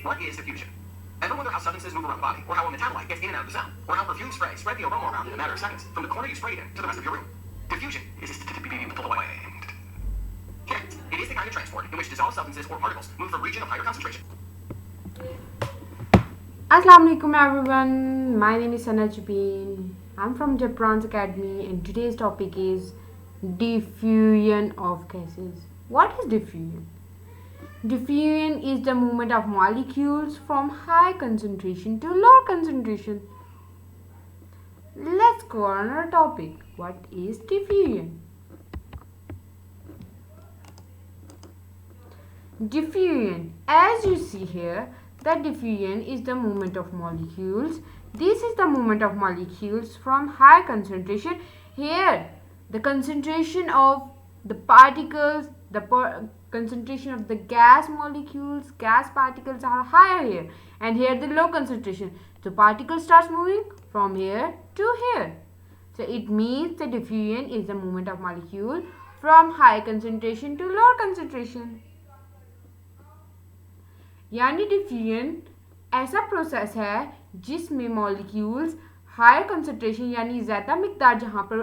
What is diffusion? Ever wonder how substances move around the body, or how a metabolite gets in and out of the cell, or how perfume spray spread the aroma around in a matter of seconds, from the corner you sprayed in to the rest of your room? Diffusion is It is the kind of transport in which dissolved substances or particles move from a region of higher concentration. Assalamualaikum everyone, my name is Sana Jabin. I'm from Jabran's Academy and today's topic is diffusion of gases. What is diffusion? Diffusion is the movement of molecules from high concentration to low concentration. Let's go on our topic. What is diffusion? Diffusion, as you see here, the diffusion is the movement of molecules. This is the movement of molecules from high concentration. Here, the concentration of the particles, concentration of the gas molecules, gas particles are higher here, and here the low concentration. So particle starts moving from here to here. So it means the diffusion is the movement of molecule from high concentration to lower concentration. यानी diffusion ऐसा process है जिसमें molecules higher concentration यानी ज़्यादा मिकदार जहाँ पर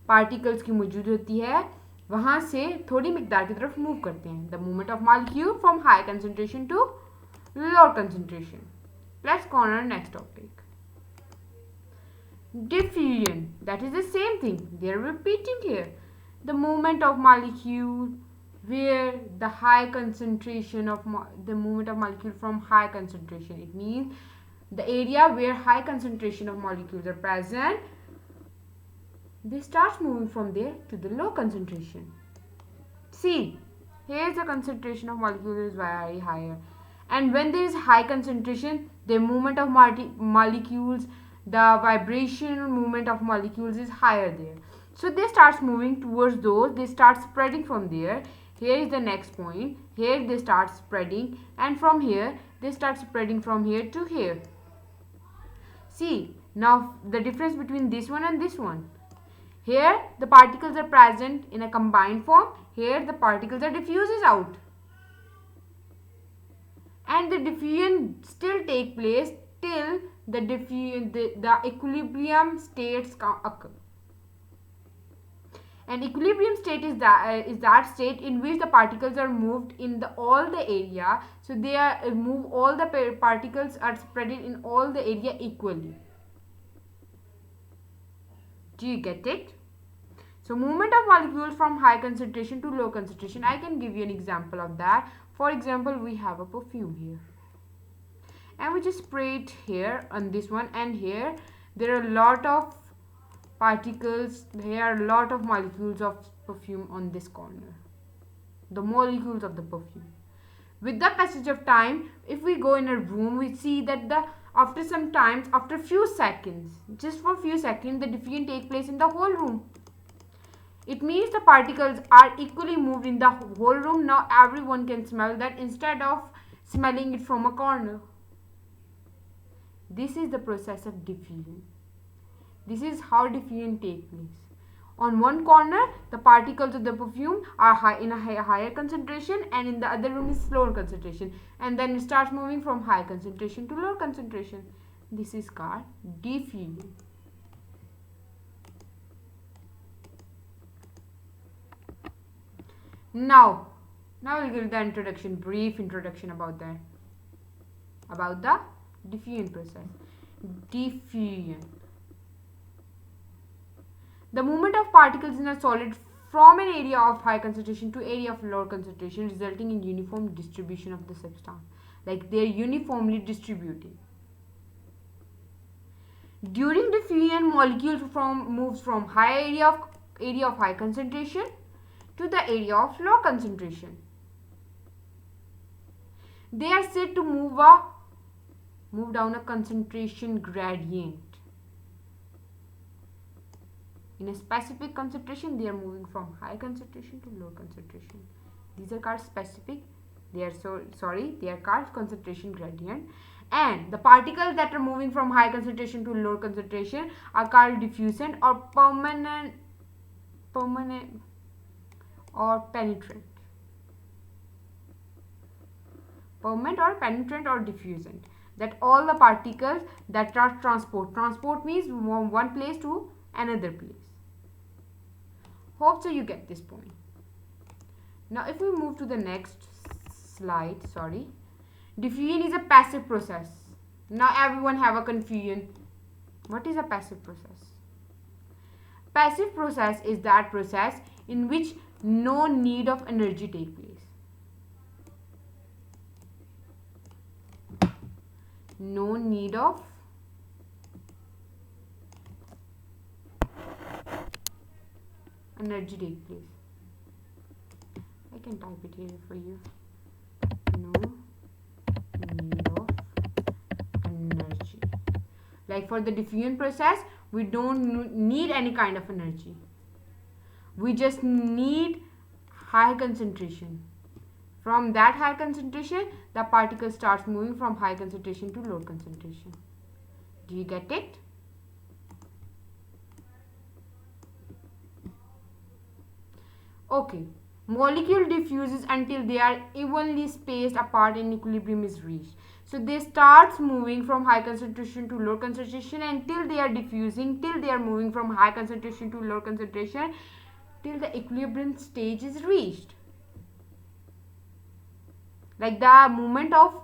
particles की मौजूद होती है वहाँ से थोड़ी मिकदार की तरफ मूव करते हैं. The movement of molecule from high concentration to lower concentration. Let's go on our next topic. Diffusion, that is the same thing, they are repeating here. The movement of molecule where the high concentration of the movement of molecule from high concentration, it means the area where high concentration of molecules are present, they start moving from there to the low concentration. See, here the concentration of molecules is very higher, and when there is high concentration, the movement of molecules, the vibrational movement of molecules is higher there. So they start moving towards those, they start spreading from there. Here is the next point. Here they start spreading, and from here they start spreading from here to here. See, now the difference between this one and this one. Here the particles are present in a combined form. Here the particles are diffuses out. And the diffusion still take place till the equilibrium states occur. An equilibrium state is that state in which the particles are moved in all the area. So they are all the particles are spread in all the area equally. Do you get it? So movement of molecules from high concentration to low concentration. I can give you an example of that. For example, we have a perfume here, and we just spray it here on this one, and here there are a lot of particles, there are a lot of molecules of perfume on this corner, the molecules of the perfume. With the passage of time, if we go in a room, we see that after some time, after few seconds, just for few seconds, the diffusion take place in the whole room. It means the particles are equally moved in the whole room. Now everyone can smell that instead of smelling it from a corner. This is the process of diffusion. This is how diffusion takes place. On one corner, the particles of the perfume are in a higher concentration, and in the other room is lower concentration, and then it starts moving from high concentration to lower concentration. This is called diffusion. Now we'll give the introduction, brief introduction about the diffusion process. Diffusion, the movement of particles in a solid from an area of high concentration to area of lower concentration, resulting in uniform distribution of the substance. Like they are uniformly distributed. During diffusion, molecules moves from high area of high concentration to the area of low concentration. They are said to move down a concentration gradient. In a specific concentration, they are moving from high concentration to low concentration. These are called specific. They are called concentration gradient. And the particles that are moving from high concentration to low concentration are called diffusant or permanent or penetrant. Permanent or penetrant or diffusant. That all the particles that are transport means from one place to another place. Hope so you get this point. Now if we move to the next slide, diffusion is a passive process. Now everyone have a confusion. What is a passive process? Passive process is that process in which no need of energy take place. No need of energy take place. I can type it here for you. No need of energy. Like for the diffusion process, we don't need any kind of energy. We just need high concentration. From that high concentration, the particle starts moving from high concentration to low concentration. Do you get it? Okay. Molecule diffuses until they are evenly spaced apart and equilibrium is reached. So they start moving from high concentration to low concentration until they are diffusing, till they are moving from high concentration to low concentration, till the equilibrium stage is reached. Like the movement of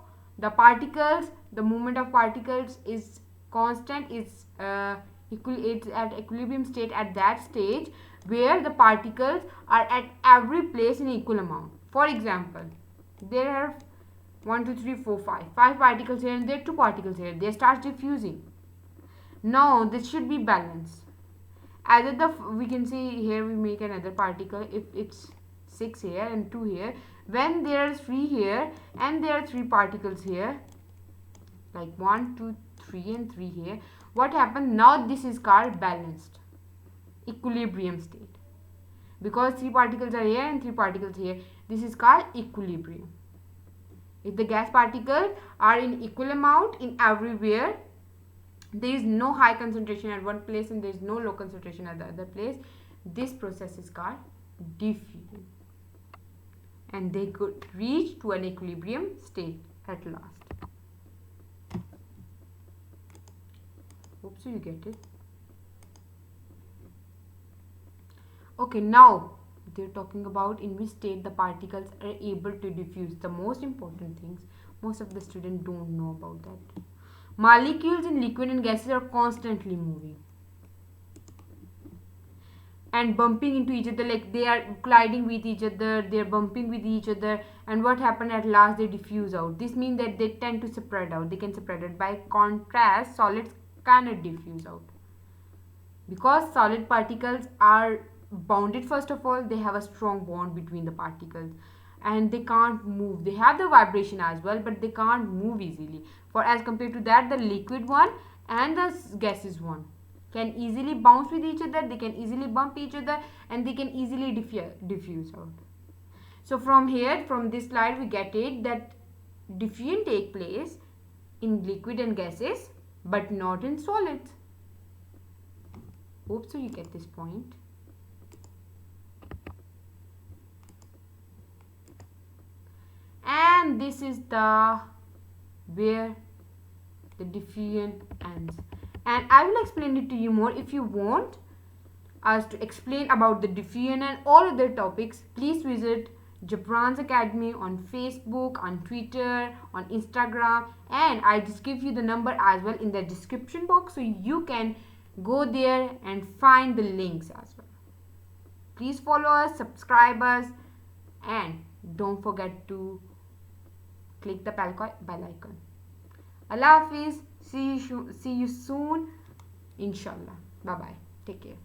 particles is constant, it's at equilibrium state at that stage where the particles are at every place in equal amount. For example, there are 1 2 3 4 5 particles here and there are 2 particles here. They start diffusing. Now this should be balanced. Either we can see here we make another particle if it's 6 here and 2 here. When there are 3 here and there are 3 particles here, like 1 2 3 and 3 here, what happened? Now this is called balanced equilibrium state, because 3 particles are here and 3 particles here. This is called equilibrium. If the gas particles are in equal amount in everywhere, there is no high concentration at one place and there is no low concentration at the other place, this process is called diffusion, and they could reach to an equilibrium state at last. Hope so you get it. Okay, now they're talking about in which state the particles are able to diffuse. The most important things, most of the students don't know about that. Molecules in liquid and gases are constantly moving and bumping into each other, like they are colliding with each other, they are bumping with each other, and what happened at last? They diffuse out. This means that they tend to spread out. They can spread out. By contrast, solids cannot diffuse out, because solid particles are bounded. First of all, they have a strong bond between the particles and they can't move. They have the vibration as well, but they can't move easily. For as compared to that, the liquid one and the gaseous one can easily bounce with each other, they can easily bump each other, and they can easily diffuse out. So from here, from this slide, we get it that diffusion take place in liquid and gases but not in solids. Hope so you get this point. And this is the where the diffusion ends, and I will explain it to you more. If you want us to explain about the diffusion and all other topics, please visit Jabran's Academy on Facebook, on Twitter, on Instagram, and I just give you the number as well in the description box, so you can go there and find the links as well. Please follow us, subscribe us, and don't forget to click the bell icon. Allah Hafiz. See you soon, inshallah. Bye bye. Take care.